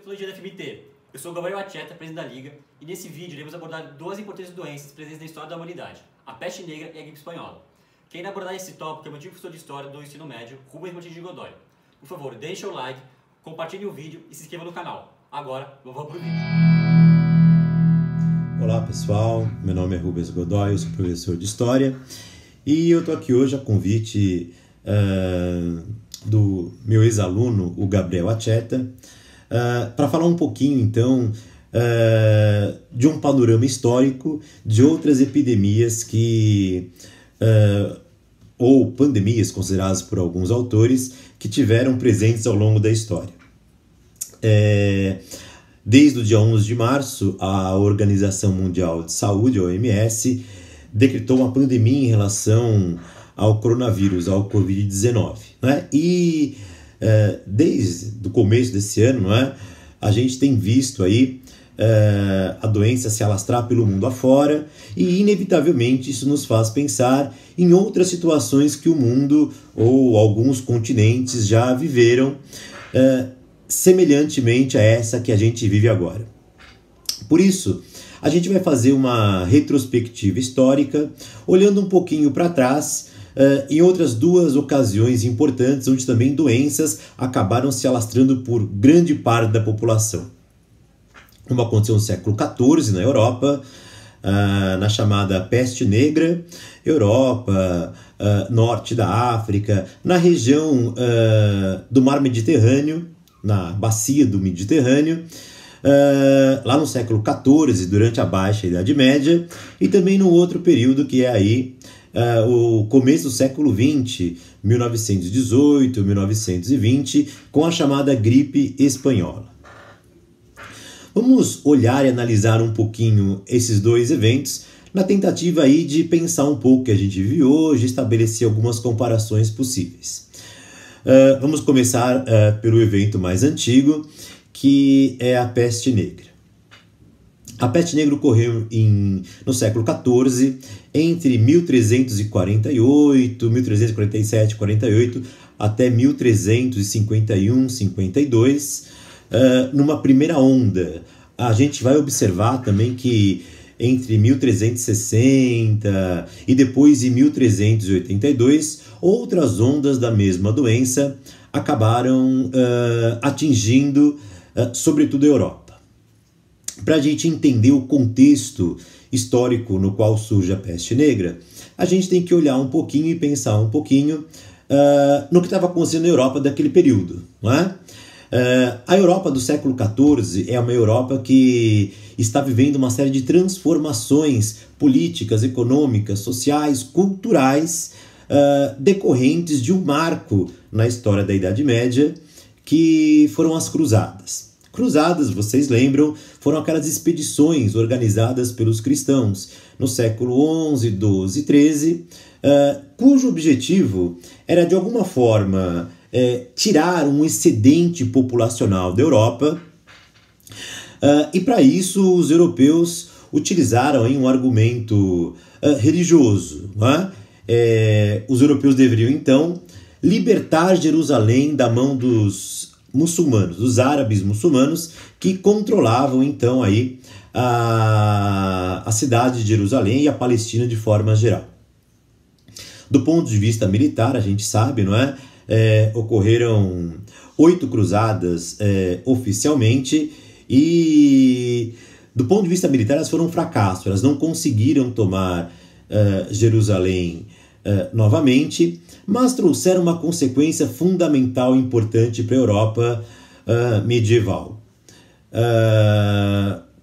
Metodologia da FMT. Eu sou o Gabriel Acheta, presidente da Liga, e nesse vídeo iremos abordar duas importantes doenças presentes na história da humanidade, a peste negra e a gripe espanhola. Quem irá abordar esse tópico é o antigo professor de História do Ensino Médio, Rubens Martins de Godoy. Por favor, deixe o like, compartilhe o vídeo e se inscreva no canal. Agora, vamos para o vídeo. Olá pessoal, meu nome é Rubens Godoy, eu sou professor de História e eu estou aqui hoje a convite do meu ex-aluno, o Gabriel Acheta, para falar um pouquinho então de um panorama histórico de outras epidemias ou pandemias consideradas por alguns autores que tiveram presentes ao longo da história. Desde o dia 11 de março, a Organização Mundial de Saúde, a OMS, decretou uma pandemia em relação ao coronavírus, ao Covid-19. Né? E desde o começo desse ano, a gente tem visto aí a doença se alastrar pelo mundo afora e, inevitavelmente, isso nos faz pensar em outras situações que o mundo ou alguns continentes já viveram semelhantemente a essa que a gente vive agora. Por isso, a gente vai fazer uma retrospectiva histórica, olhando um pouquinho para trás, em outras duas ocasiões importantes, onde também doenças acabaram se alastrando por grande parte da população. Uma aconteceu no século XIV, na Europa, na chamada peste negra, Europa, norte da África, na região do mar Mediterrâneo, na bacia do Mediterrâneo, lá no século XIV, durante a Baixa Idade Média, e também no outro período que é aí o começo do século XX, 1918, 1920, com a chamada gripe espanhola. Vamos olhar e analisar um pouquinho esses dois eventos, na tentativa aí de pensar um pouco o que a gente vive hoje, estabelecer algumas comparações possíveis. Vamos começar pelo evento mais antigo, que é a peste negra. A peste negra ocorreu no século XIV, entre 1348, 1347, 48, até 1351, 52, numa primeira onda. A gente vai observar também que entre 1360 e depois em 1382, outras ondas da mesma doença acabaram atingindo, sobretudo, a Europa. Para a gente entender o contexto histórico no qual surge a peste negra, a gente tem que olhar um pouquinho e pensar um pouquinho no que estava acontecendo na Europa daquele período, não é? A Europa do século XIV é uma Europa que está vivendo uma série de transformações políticas, econômicas, sociais, culturais, decorrentes de um marco na história da Idade Média, que foram as Cruzadas. Cruzadas, vocês lembram, foram aquelas expedições organizadas pelos cristãos no século XI, XII e XIII, cujo objetivo era, de alguma forma, tirar um excedente populacional da Europa, e para isso os europeus utilizaram um argumento religioso. Os europeus deveriam então libertar Jerusalém da mão dos muçulmanos, dos árabes muçulmanos, que controlavam então aí a cidade de Jerusalém e a Palestina de forma geral. Do ponto de vista militar, a gente sabe, não é? Ocorreram 8 cruzadas oficialmente e, do ponto de vista militar, elas foram um fracasso. Elas não conseguiram tomar Jerusalém novamente, mas trouxeram uma consequência fundamental e importante para a Europa medieval.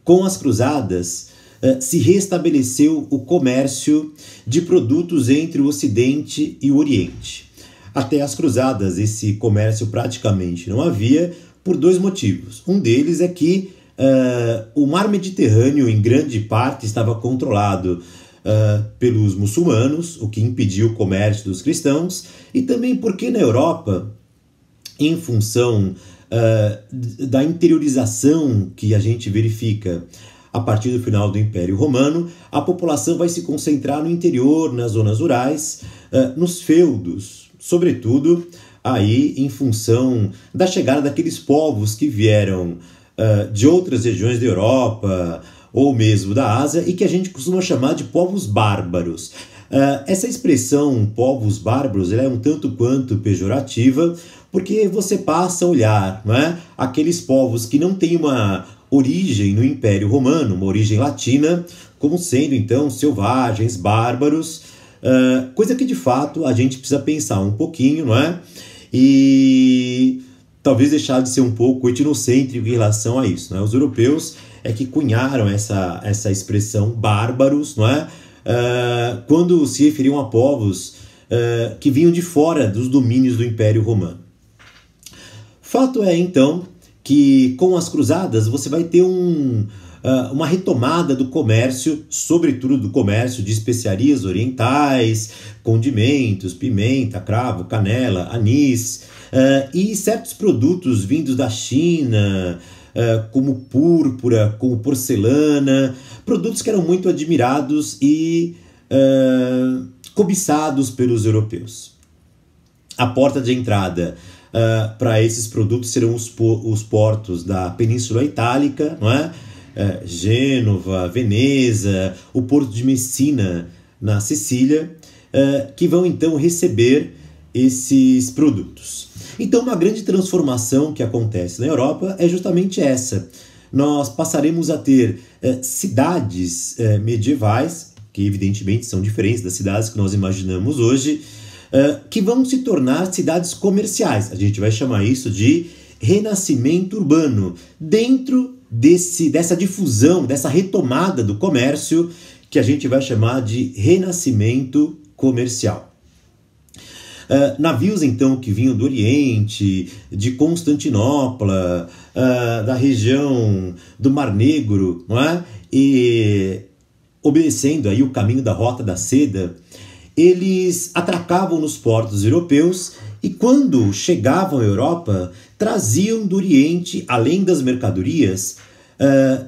Com as cruzadas, se restabeleceu o comércio de produtos entre o Ocidente e o Oriente. Até as cruzadas, esse comércio praticamente não havia, por 2 motivos. Um deles é que o mar Mediterrâneo, em grande parte, estava controlado pelos muçulmanos, o que impediu o comércio dos cristãos, e também porque na Europa, em função da interiorização que a gente verifica a partir do final do Império Romano, a população vai se concentrar no interior, nas zonas rurais, nos feudos, sobretudo aí em função da chegada daqueles povos que vieram de outras regiões da Europa ou mesmo da Ásia e que a gente costuma chamar de povos bárbaros. Essa expressão povos bárbaros ela é um tanto quanto pejorativa, porque você passa a olhar, não é, aqueles povos que não têm uma origem no Império Romano, uma origem latina, como sendo então selvagens, bárbaros, coisa que de fato a gente precisa pensar um pouquinho, não é? E talvez deixar de ser um pouco etnocêntrico em relação a isso, não é? Os europeus é que cunharam essa expressão bárbaros, não é? Quando se referiam a povos que vinham de fora dos domínios do Império Romano. Fato é, então, que com as cruzadas você vai ter uma retomada do comércio, sobretudo do comércio de especiarias orientais, condimentos, pimenta, cravo, canela, anis, e certos produtos vindos da China, como púrpura, como porcelana, produtos que eram muito admirados e cobiçados pelos europeus. A porta de entrada para esses produtos serão os portos da Península Itálica, não é? Gênova, Veneza, o porto de Messina, na Sicília, que vão então receber esses produtos. Então, uma grande transformação que acontece na Europa é justamente essa. Nós passaremos a ter cidades medievais, que evidentemente são diferentes das cidades que nós imaginamos hoje, que vão se tornar cidades comerciais. A gente vai chamar isso de renascimento urbano, dentro dessa difusão, dessa retomada do comércio, que a gente vai chamar de renascimento comercial. Navios, então, que vinham do Oriente, de Constantinopla, da região do Mar Negro, não é? E obedecendo aí o caminho da Rota da Seda, eles atracavam nos portos europeus e quando chegavam à Europa, traziam do Oriente, além das mercadorias,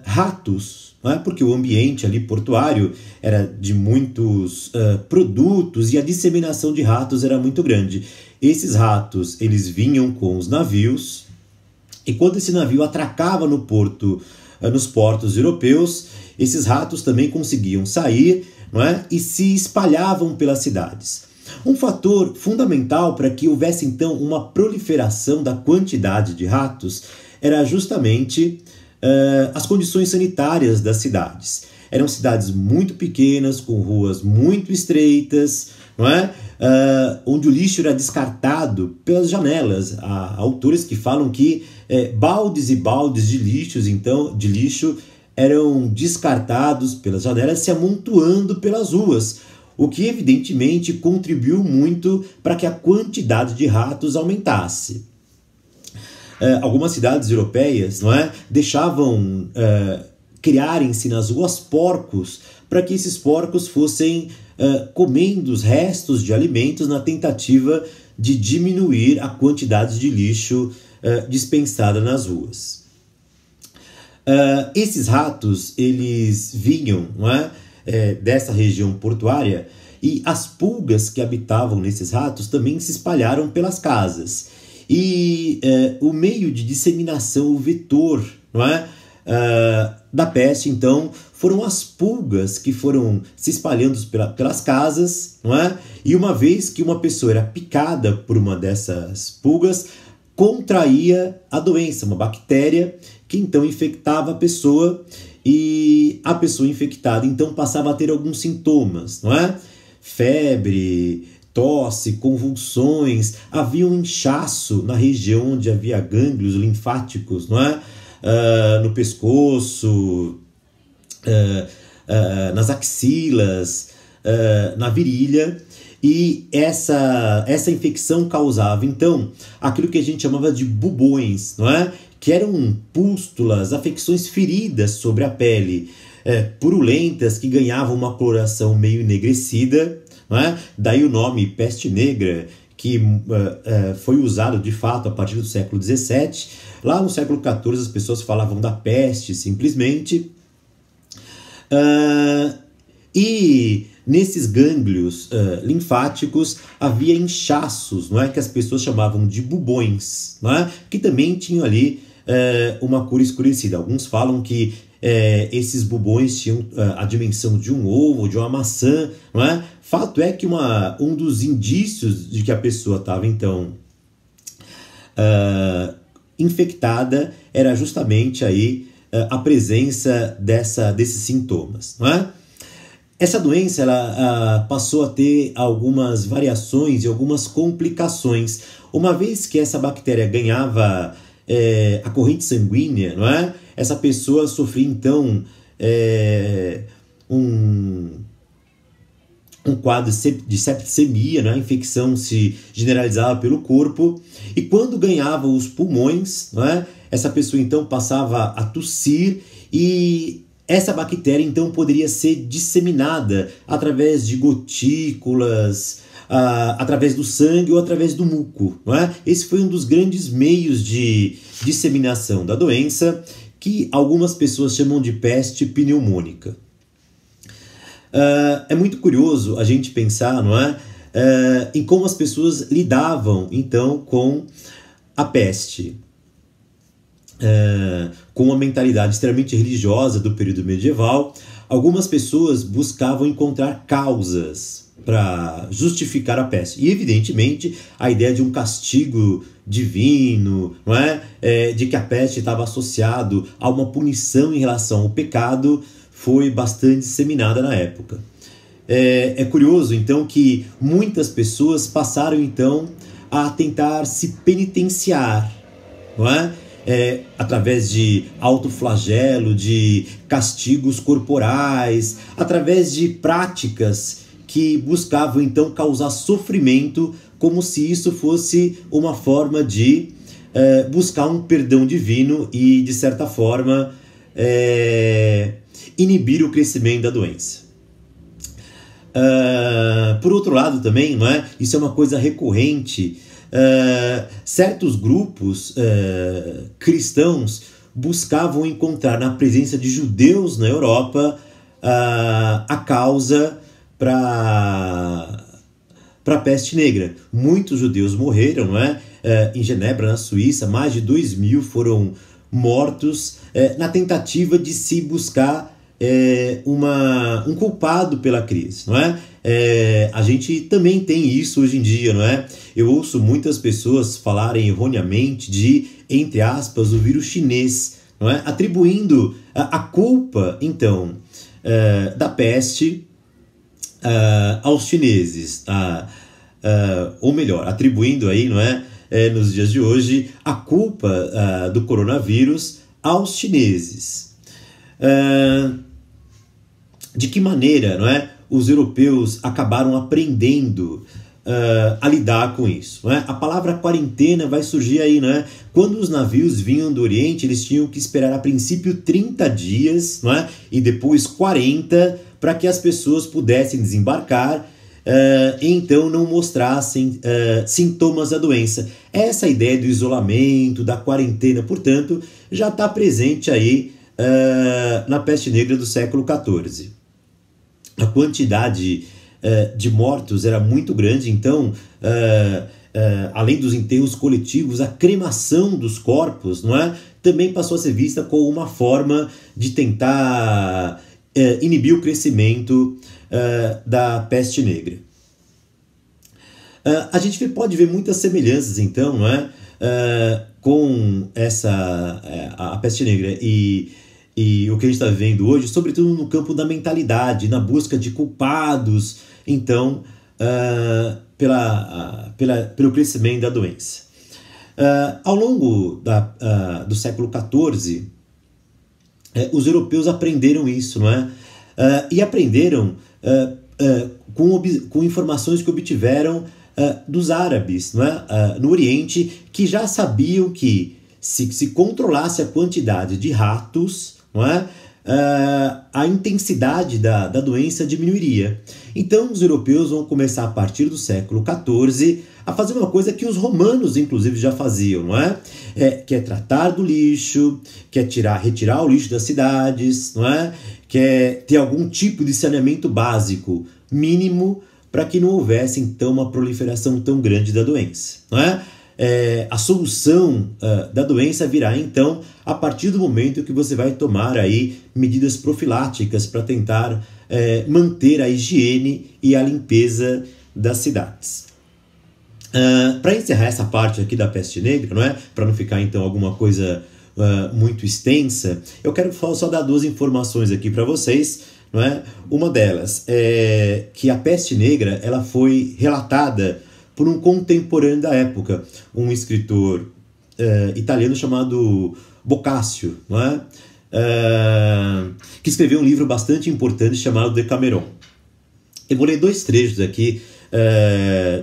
ratos, não é? Porque o ambiente ali portuário era de muitos produtos e a disseminação de ratos era muito grande. Esses ratos, eles vinham com os navios e quando esse navio atracava no porto, nos portos europeus, esses ratos também conseguiam sair, não é? E se espalhavam pelas cidades. Um fator fundamental para que houvesse então uma proliferação da quantidade de ratos era justamente as condições sanitárias das cidades. Eram cidades muito pequenas, com ruas muito estreitas, não é? Onde o lixo era descartado pelas janelas. Há autores que falam que baldes e baldes de lixo eram descartados pelas janelas, se amontoando pelas ruas, o que evidentemente contribuiu muito para que a quantidade de ratos aumentasse. Algumas cidades europeias, não é, deixavam criarem-se nas ruas porcos para que esses porcos fossem comendo os restos de alimentos na tentativa de diminuir a quantidade de lixo dispensada nas ruas. Esses ratos, eles vinham, não é, dessa região portuária e as pulgas que habitavam nesses ratos também se espalharam pelas casas. E o meio de disseminação, o vetor, não é, da peste, então, foram as pulgas que foram se espalhando pelas casas, não é? E uma vez que uma pessoa era picada por uma dessas pulgas, contraía a doença, uma bactéria que então infectava a pessoa e a pessoa infectada então passava a ter alguns sintomas, não é? Febre, tosse, convulsões, havia um inchaço na região onde havia gânglios linfáticos, não é? No pescoço, nas axilas, na virilha, e essa infecção causava então aquilo que a gente chamava de bubões, não é? Que eram pústulas, afecções feridas sobre a pele, purulentas, que ganhavam uma coloração meio enegrecida, não é? Daí o nome peste negra, que foi usado de fato a partir do século XVII. Lá no século XIV as pessoas falavam da peste simplesmente. E nesses gânglios linfáticos havia inchaços, não é? Que as pessoas chamavam de bubões, não é? Que também tinham ali uma cor escurecida. Alguns falam que esses bubões tinham a dimensão de um ovo, de uma maçã, não é? Fato é que um dos indícios de que a pessoa estava, então, infectada era justamente aí a presença desses sintomas, não é? Essa doença ela passou a ter algumas variações e algumas complicações, uma vez que essa bactéria ganhava a corrente sanguínea, não é? Essa pessoa sofria então um quadro de septicemia, né? A infecção se generalizava pelo corpo, e quando ganhava os pulmões, não é? Essa pessoa então passava a tossir, e essa bactéria então poderia ser disseminada através de gotículas, através do sangue ou através do muco, não é? Esse foi um dos grandes meios de disseminação da doença, que algumas pessoas chamam de peste pneumônica. É muito curioso a gente pensar, não é? Em como as pessoas lidavam então com a peste. Com uma mentalidade extremamente religiosa do período medieval, algumas pessoas buscavam encontrar causas para justificar a peste. E, evidentemente, a ideia de um castigo divino, não é? De que a peste estava associado a uma punição em relação ao pecado, foi bastante disseminada na época. É curioso, então, que muitas pessoas passaram, então, a tentar se penitenciar, não é? Através de autoflagelo, de castigos corporais, através de práticas que buscavam então causar sofrimento, como se isso fosse uma forma de buscar um perdão divino e, de certa forma, inibir o crescimento da doença. Por outro lado também, não é? Isso é uma coisa recorrente. Certos grupos cristãos buscavam encontrar na presença de judeus na Europa a causa para a peste negra. Muitos judeus morreram, não é? Em Genebra, na Suíça, mais de 2.000 foram mortos na tentativa de se buscar um culpado pela crise, não é? A gente também tem isso hoje em dia, não é? Eu ouço muitas pessoas falarem erroneamente de, entre aspas, o vírus chinês, não é? Atribuindo a culpa, então, da peste aos chineses, ou melhor, atribuindo aí, não é? Nos dias de hoje, a culpa do coronavírus aos chineses. De que maneira, não é? Os europeus acabaram aprendendo a lidar com isso, não é? A palavra quarentena vai surgir aí, não é? Quando os navios vinham do Oriente, eles tinham que esperar a princípio 30 dias, não é? E depois 40, para que as pessoas pudessem desembarcar e então não mostrassem sintomas da doença. Essa ideia do isolamento, da quarentena, portanto, já está presente aí na peste negra do século XIV. A quantidade de mortos era muito grande, então, além dos enterros coletivos, a cremação dos corpos, não é? Também passou a ser vista como uma forma de tentar inibir o crescimento da peste negra. A gente pode ver muitas semelhanças, então, não é? Com a peste negra e o que a gente está vivendo hoje, sobretudo no campo da mentalidade, na busca de culpados, então, pelo crescimento da doença. Ao longo do século XIV, os europeus aprenderam isso, não é? E aprenderam com informações que obtiveram dos árabes, não é? No Oriente, que já sabiam que se controlasse a quantidade de ratos, não é? A intensidade da doença diminuiria. Então os europeus vão começar a partir do século XIV a fazer uma coisa que os romanos inclusive já faziam, não é? Que é tratar do lixo, que é retirar o lixo das cidades, não é? Que é ter algum tipo de saneamento básico mínimo para que não houvesse então uma proliferação tão grande da doença, não é? a solução da doença virá então a partir do momento que você vai tomar aí medidas profiláticas para tentar manter a higiene e a limpeza das cidades. Para encerrar essa parte aqui da peste negra, não é? Para não ficar então alguma coisa muito extensa, eu quero só dar duas informações aqui para vocês, não é? Uma delas é que a peste negra ela foi relatada por um contemporâneo da época, um escritor italiano chamado Boccaccio, não é? Que escreveu um livro bastante importante chamado Decameron. Eu vou ler 2 trechos aqui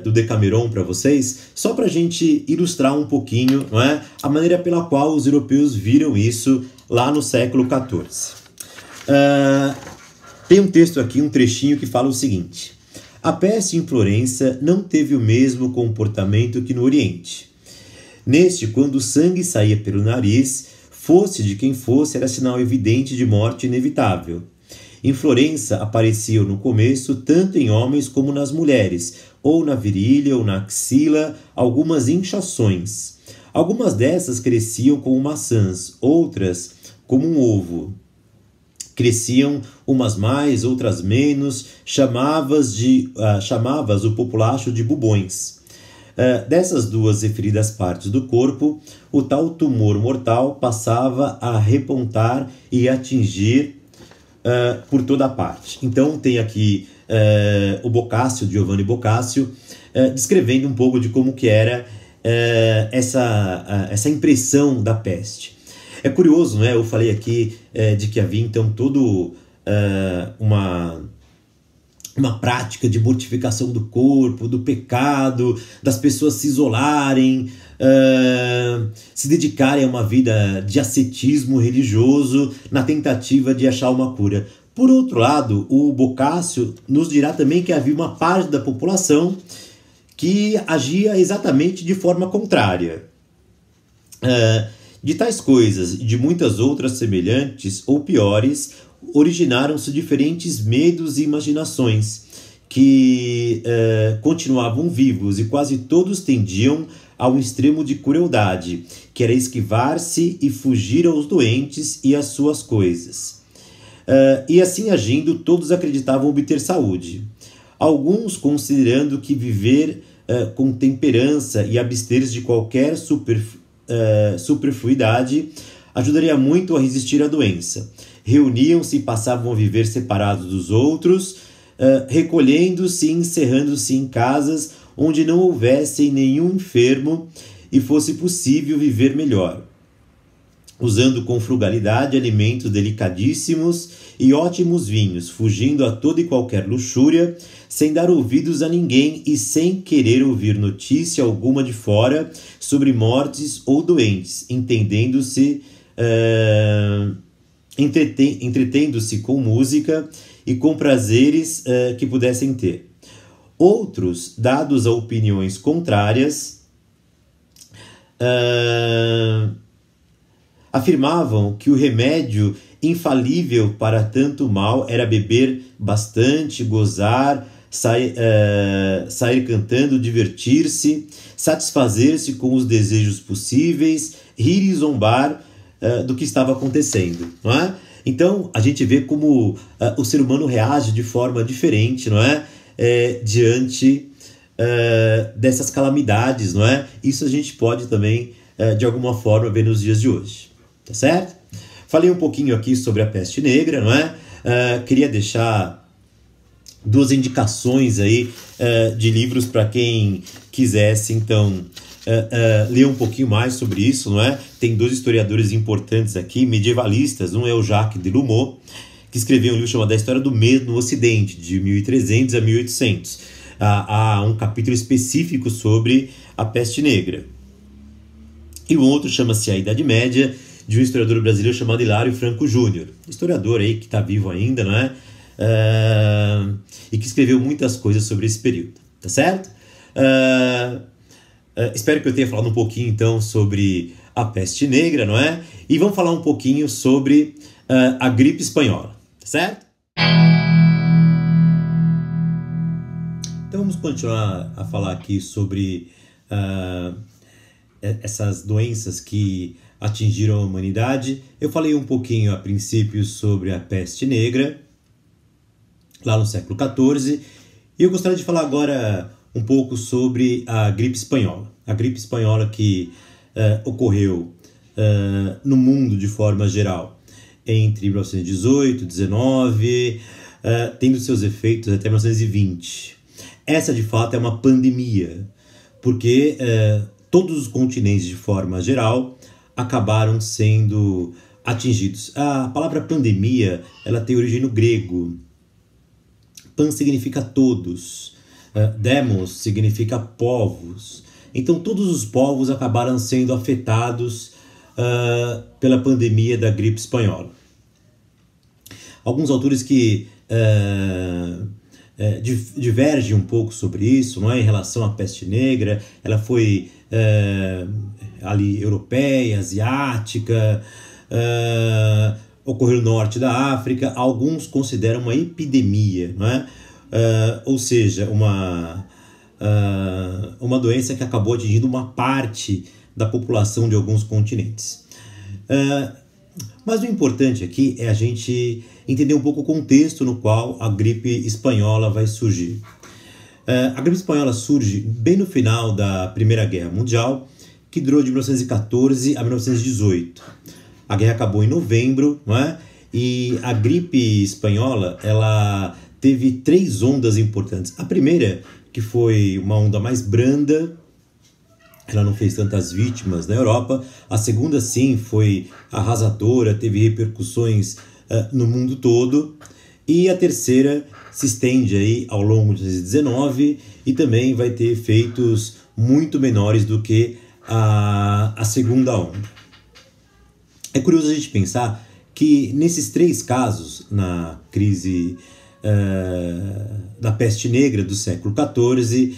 do Decameron para vocês, só para a gente ilustrar um pouquinho, não é? A maneira pela qual os europeus viram isso lá no século XIV. Tem um texto aqui, um trechinho que fala o seguinte: a peste em Florença não teve o mesmo comportamento que no Oriente. Neste, quando o sangue saía pelo nariz, fosse de quem fosse, era sinal evidente de morte inevitável. Em Florença apareciam no começo, tanto em homens como nas mulheres, ou na virilha ou na axila, algumas inchações. Algumas dessas cresciam como maçãs, outras como um ovo. Cresciam umas mais, outras menos, chamavas o populacho de bubões. Dessas 2 referidas partes do corpo, o tal tumor mortal passava a repontar e atingir por toda a parte. Então tem aqui o Boccaccio, Giovanni Boccaccio, descrevendo um pouco de como que era essa impressão da peste. É curioso, né? Eu falei aqui de que havia então todo uma prática de mortificação do corpo, do pecado, das pessoas se isolarem, se dedicarem a uma vida de ascetismo religioso na tentativa de achar uma cura. Por outro lado, o Boccaccio nos dirá também que havia uma parte da população que agia exatamente de forma contrária. De tais coisas e de muitas outras semelhantes ou piores, originaram-se diferentes medos e imaginações que continuavam vivos e quase todos tendiam ao extremo de crueldade, que era esquivar-se e fugir aos doentes e às suas coisas. E assim agindo, todos acreditavam obter saúde. Alguns considerando que viver com temperança e abster-se de qualquer superfluidade ajudaria muito a resistir à doença. Reuniam-se e passavam a viver separados dos outros, recolhendo-se e encerrando-se em casas onde não houvesse nenhum enfermo e fosse possível viver melhor, usando com frugalidade alimentos delicadíssimos e ótimos vinhos, fugindo a toda e qualquer luxúria, sem dar ouvidos a ninguém e sem querer ouvir notícia alguma de fora sobre mortes ou doentes, entretendo-se com música e com prazeres que pudessem ter. Outros, dados a opiniões contrárias, afirmavam que o remédio infalível para tanto mal era beber bastante, gozar, sair cantando, divertir-se, satisfazer-se com os desejos possíveis, rir e zombar do que estava acontecendo, não é? Então, a gente vê como o ser humano reage de forma diferente, não é? Diante dessas calamidades, não é? Isso a gente pode também, de alguma forma, ver nos dias de hoje, tá certo? Falei um pouquinho aqui sobre a peste negra, não é? Queria deixar 2 indicações aí de livros para quem quisesse, então, ler um pouquinho mais sobre isso, não é? Tem 2 historiadores importantes aqui, medievalistas. Um é o Jacques Delumeau, que escreveu um livro chamado A História do Medo no Ocidente, de 1300 a 1800. Há um capítulo específico sobre a peste negra. E o outro chama-se A Idade Média, de um historiador brasileiro chamado Hilário Franco Júnior. Historiador aí que está vivo ainda, não é? E que escreveu muitas coisas sobre esse período, tá certo? Espero que eu tenha falado um pouquinho então sobre a peste negra, não é? E vamos falar um pouquinho sobre a gripe espanhola, tá certo? Então vamos continuar a falar aqui sobre essas doenças que atingiram a humanidade. Eu falei um pouquinho a princípio sobre a peste negra, lá no século XIV, e eu gostaria de falar agora um pouco sobre a gripe espanhola. A gripe espanhola que ocorreu no mundo de forma geral entre 1918 e 19, tendo seus efeitos até 1920. Essa, de fato, é uma pandemia, porque todos os continentes, de forma geral, acabaram sendo atingidos. A palavra pandemia, ela tem origem no grego. Pan significa todos, demos significa povos. Então, todos os povos acabaram sendo afetados pela pandemia da gripe espanhola. Alguns autores que divergem um pouco sobre isso, não é? Em relação à peste negra, ela foi ali europeia, asiática, ocorreu no norte da África. Alguns consideram uma epidemia, não é? Ou seja, uma doença que acabou atingindo uma parte da população de alguns continentes. Mas o importante aqui é a gente entender um pouco o contexto no qual a gripe espanhola vai surgir. A gripe espanhola surge bem no final da Primeira Guerra Mundial, que durou de 1914 a 1918. A guerra acabou em novembro, não é? E a gripe espanhola, ela teve 3 ondas importantes. A primeira, que foi uma onda mais branda, ela não fez tantas vítimas na Europa. A segunda, sim, foi arrasadora, teve repercussões no mundo todo. E a terceira se estende aí ao longo de 19 e também vai ter efeitos muito menores do que a segunda onda. É curioso a gente pensar que nesses 3 casos, na crise da peste negra do século XIV,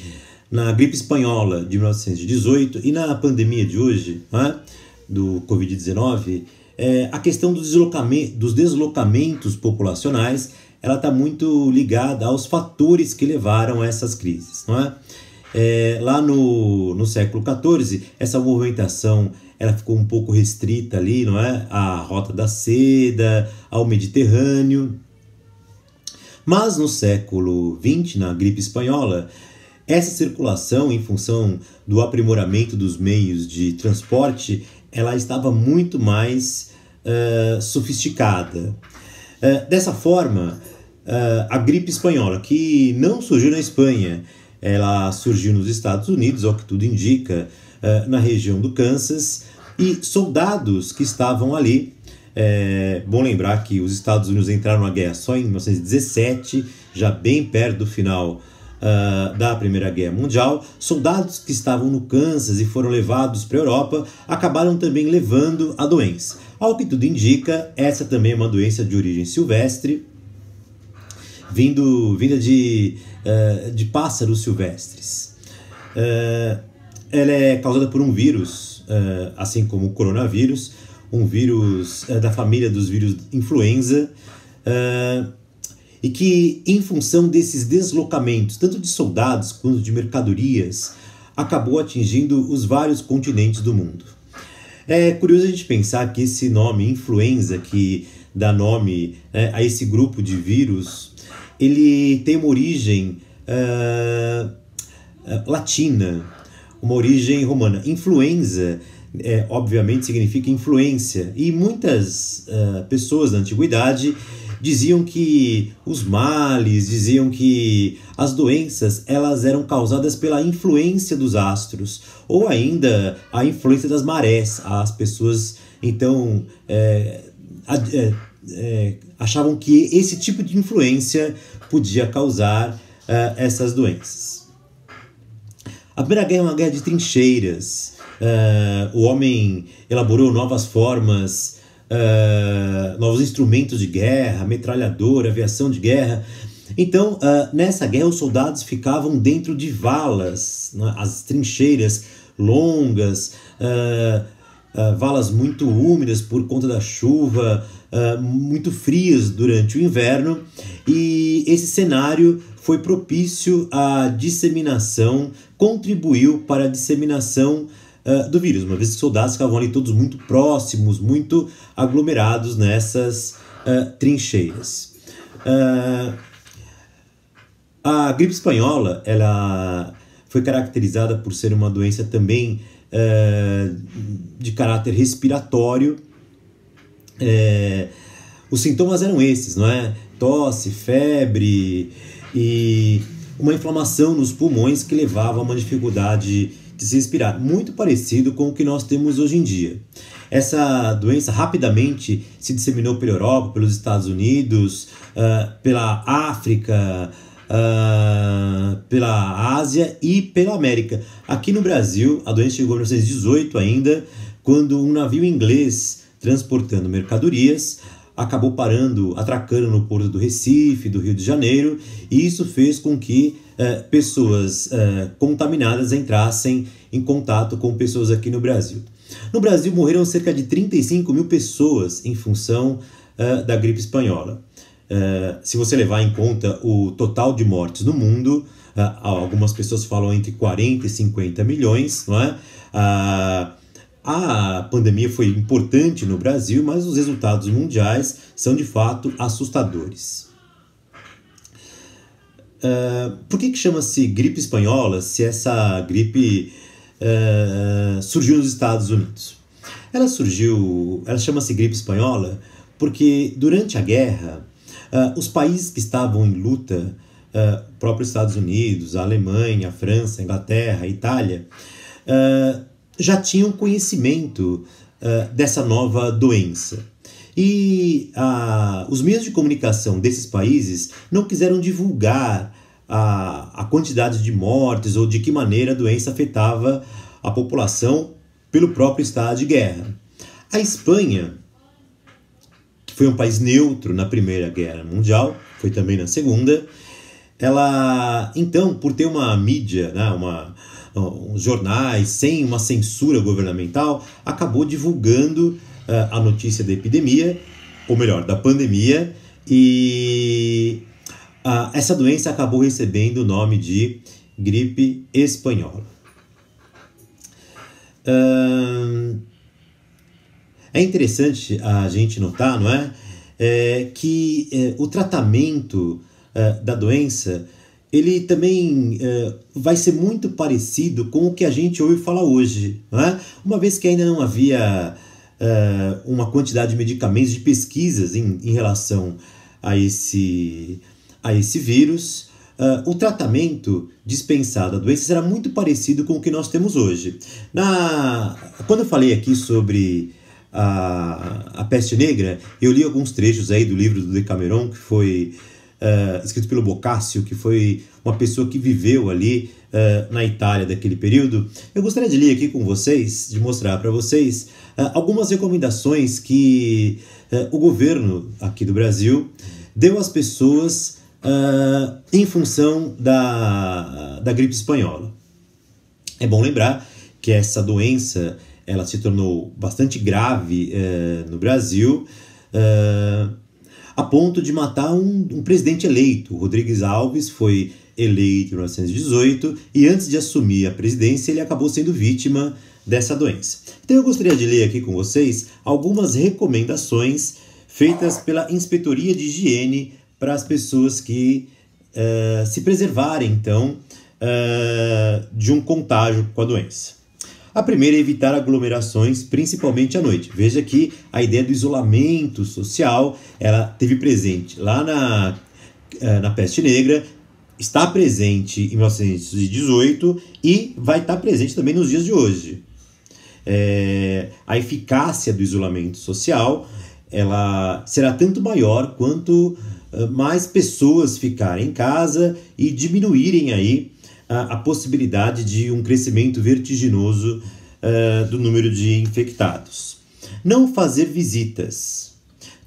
na gripe espanhola de 1918 e na pandemia de hoje, né, do Covid-19, a questão dos deslocamentos populacionais, ela está muito ligada aos fatores que levaram a essas crises. Não é? Lá no século XIV, essa movimentação ela ficou um pouco restrita ali, não é? À Rota da Seda, ao Mediterrâneo. Mas no século XX, na gripe espanhola, essa circulação, em função do aprimoramento dos meios de transporte, ela estava muito mais sofisticada. Dessa forma, a gripe espanhola, que não surgiu na Espanha, ela surgiu nos Estados Unidos, ao que tudo indica, na região do Kansas, e soldados que estavam ali. Bom lembrar que os Estados Unidos entraram na guerra só em 1917, já bem perto do final da Primeira Guerra Mundial. Soldados que estavam no Kansas e foram levados para a Europa acabaram também levando a doença. Ao que tudo indica, essa também é uma doença de origem silvestre, vinda de pássaros silvestres. Ela é causada por um vírus, assim como o coronavírus, um vírus da família dos vírus influenza, e que, em função desses deslocamentos, tanto de soldados quanto de mercadorias, acabou atingindo os vários continentes do mundo. É curioso a gente pensar que esse nome, influenza, que dá nome a esse grupo de vírus, ele tem uma origem latina, uma origem romana. Influenza, obviamente, significa influência, e muitas pessoas da antiguidade diziam que os males, diziam que as doenças, elas eram causadas pela influência dos astros, ou ainda a influência das marés. As pessoas, então, achavam que esse tipo de influência podia causar essas doenças. A Primeira Guerra é uma guerra de trincheiras. O homem elaborou novas formas, novos instrumentos de guerra, metralhadora, aviação de guerra. Então, nessa guerra, os soldados ficavam dentro de valas, né? As trincheiras longas, valas muito úmidas por conta da chuva, muito frias durante o inverno, e esse cenário foi propício à disseminação, contribuiu para a disseminação do vírus, uma vez que os soldados ficavam ali todos muito próximos, muito aglomerados nessas trincheiras. A gripe espanhola, ela foi caracterizada por ser uma doença também de caráter respiratório. Os sintomas eram esses, não é? Tosse, febre e uma inflamação nos pulmões que levava a uma dificuldade de se respirar, muito parecido com o que nós temos hoje em dia. Essa doença rapidamente se disseminou pela Europa, pelos Estados Unidos, pela África, pela Ásia e pela América. Aqui no Brasil, a doença chegou em 1918 ainda, quando um navio inglês transportando mercadorias acabou atracando no porto do Recife, do Rio de Janeiro, e isso fez com que pessoas contaminadas entrassem em contato com pessoas aqui no Brasil. No Brasil morreram cerca de 35 mil pessoas em função da gripe espanhola. Se você levar em conta o total de mortes no mundo, algumas pessoas falam entre 40 e 50 milhões, não é? A pandemia foi importante no Brasil, mas os resultados mundiais são de fato assustadores. Por que chama-se gripe espanhola se essa gripe surgiu nos Estados Unidos? Ela chama-se gripe espanhola porque durante a guerra, os países que estavam em luta, próprios Estados Unidos, a Alemanha, a França, a Inglaterra, a Itália, já tinham conhecimento dessa nova doença. E os meios de comunicação desses países não quiseram divulgar a quantidade de mortes ou de que maneira a doença afetava a população pelo próprio estado de guerra. A Espanha, que foi um país neutro na Primeira Guerra Mundial, foi também na Segunda, ela, então, por ter uma mídia, né, jornais sem uma censura governamental, acabou divulgando a notícia da epidemia, ou melhor, da pandemia, e essa doença acabou recebendo o nome de gripe espanhola. É interessante a gente notar, não é? Que o tratamento da doença ele também vai ser muito parecido com o que a gente ouve falar hoje, não é? Uma vez que ainda não havia uma quantidade de medicamentos, de pesquisas em relação a esse vírus, o tratamento dispensado à doença será muito parecido com o que nós temos hoje. Quando eu falei aqui sobre a peste negra, eu li alguns trechos aí do livro do Decameron, que foi escrito pelo Boccaccio, que foi uma pessoa que viveu ali na Itália daquele período. Eu gostaria de ler aqui com vocês, de mostrar para vocês algumas recomendações que o governo aqui do Brasil deu às pessoas em função da gripe espanhola. É bom lembrar que essa doença ela se tornou bastante grave no Brasil, a ponto de matar um presidente eleito. O Rodrigues Alves foi eleito em 1918 e antes de assumir a presidência ele acabou sendo vítima dessa doença. Então eu gostaria de ler aqui com vocês algumas recomendações feitas pela Inspetoria de Higiene para as pessoas que se preservarem, então, de um contágio com a doença. A primeira é evitar aglomerações, principalmente à noite. Veja que a ideia do isolamento social, ela teve presente lá na peste negra, está presente em 1918 e vai estar presente também nos dias de hoje. A eficácia do isolamento social, ela será tanto maior quanto mais pessoas ficarem em casa e diminuírem aí a possibilidade de um crescimento vertiginoso do número de infectados. Não fazer visitas.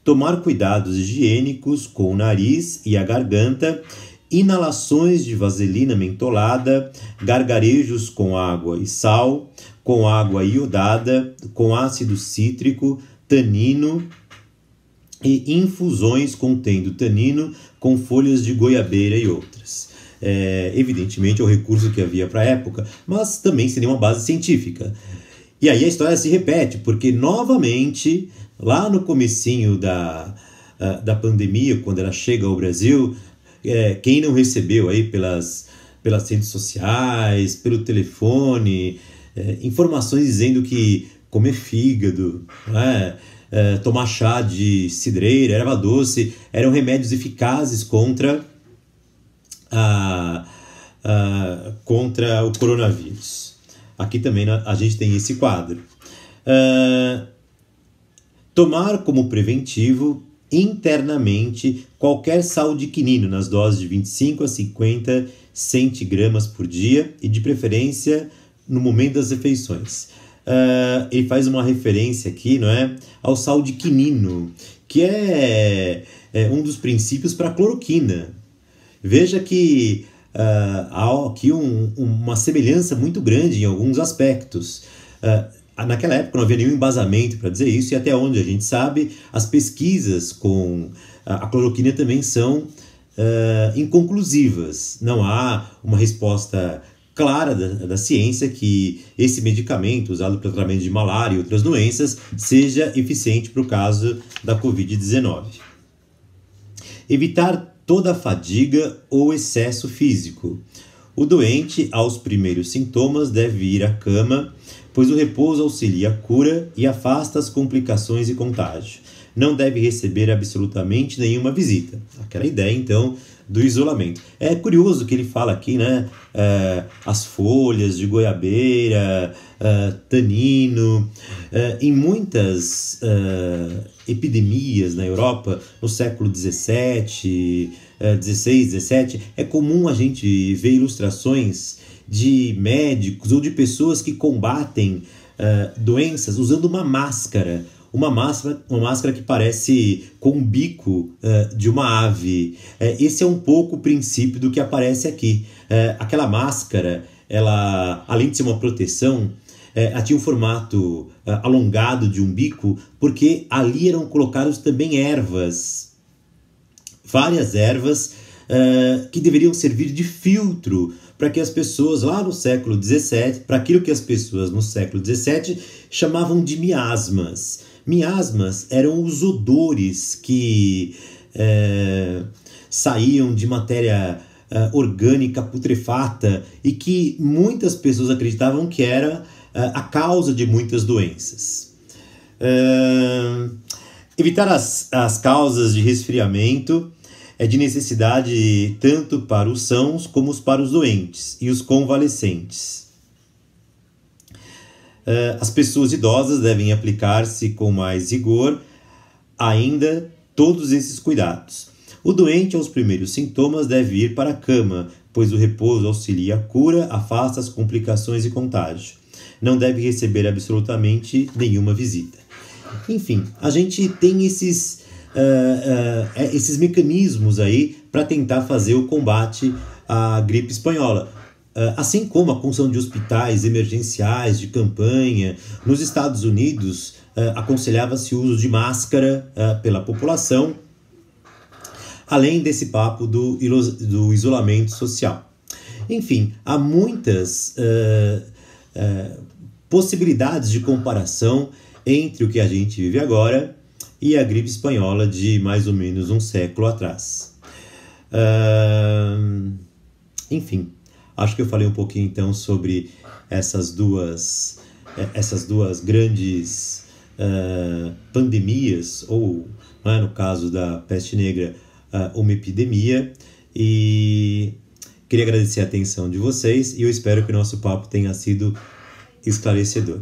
Tomar cuidados higiênicos com o nariz e a garganta, inalações de vaselina mentolada, gargarejos com água e sal, com água iodada, com ácido cítrico, tanino e infusões contendo tanino com folhas de goiabeira e outras. Evidentemente é o recurso que havia para a época, mas também seria uma base científica. E aí a história se repete, porque novamente, lá no comecinho da pandemia, quando ela chega ao Brasil, quem não recebeu aí pelas redes sociais, pelo telefone, informações dizendo que comer fígado, tomar chá de cidreira, erva doce, eram remédios eficazes contra o coronavírus. Aqui também a gente tem esse quadro. Tomar como preventivo internamente qualquer sal de quinino nas doses de 25 a 50 centigramas por dia e de preferência no momento das refeições. Ele faz uma referência aqui, não é, ao sal de quinino, que é um dos princípios para a cloroquina. Veja que há aqui uma semelhança muito grande em alguns aspectos. Naquela época não havia nenhum embasamento para dizer isso, e até onde a gente sabe, as pesquisas com a cloroquina também são inconclusivas. Não há uma resposta clara da ciência que esse medicamento usado para o tratamento de malária e outras doenças seja eficiente para o caso da Covid-19. Evitar toda a fadiga ou excesso físico. O doente, aos primeiros sintomas, deve ir à cama, pois o repouso auxilia a cura e afasta as complicações e contágio. Não deve receber absolutamente nenhuma visita. Aquela ideia, então, do isolamento. É curioso que ele fala aqui, né? As folhas de goiabeira, tanino. Em muitas epidemias na Europa, no século XVII, XVI, XVII, é comum a gente ver ilustrações de médicos ou de pessoas que combatem doenças usando uma máscara. Uma máscara que parece com o bico de uma ave. Esse é um pouco o princípio do que aparece aqui. Aquela máscara, ela, além de ser uma proteção, ela tinha um formato alongado de um bico, porque ali eram colocadas também ervas, várias ervas que deveriam servir de filtro para que as pessoas lá no século XVII, para aquilo que as pessoas no século XVII chamavam de miasmas. Miasmas eram os odores que saíam de matéria orgânica putrefata e que muitas pessoas acreditavam que era a causa de muitas doenças. Evitar as causas de resfriamento é de necessidade tanto para os sãos como para os doentes e os convalescentes. As pessoas idosas devem aplicar-se com mais rigor ainda todos esses cuidados. O doente, aos primeiros sintomas, deve ir para a cama, pois o repouso auxilia a cura, afasta as complicações e contágio. Não deve receber absolutamente nenhuma visita. Enfim, a gente tem esses mecanismos aí para tentar fazer o combate à gripe espanhola. Assim como a construção de hospitais emergenciais de campanha, nos Estados Unidos aconselhava-se o uso de máscara pela população, além desse papo do isolamento social. Enfim, há muitas possibilidades de comparação entre o que a gente vive agora e a gripe espanhola de mais ou menos um século atrás. Enfim, acho que eu falei um pouquinho então sobre essas duas grandes pandemias, ou no caso da peste negra, uma epidemia, e queria agradecer a atenção de vocês e eu espero que o nosso papo tenha sido esclarecedor.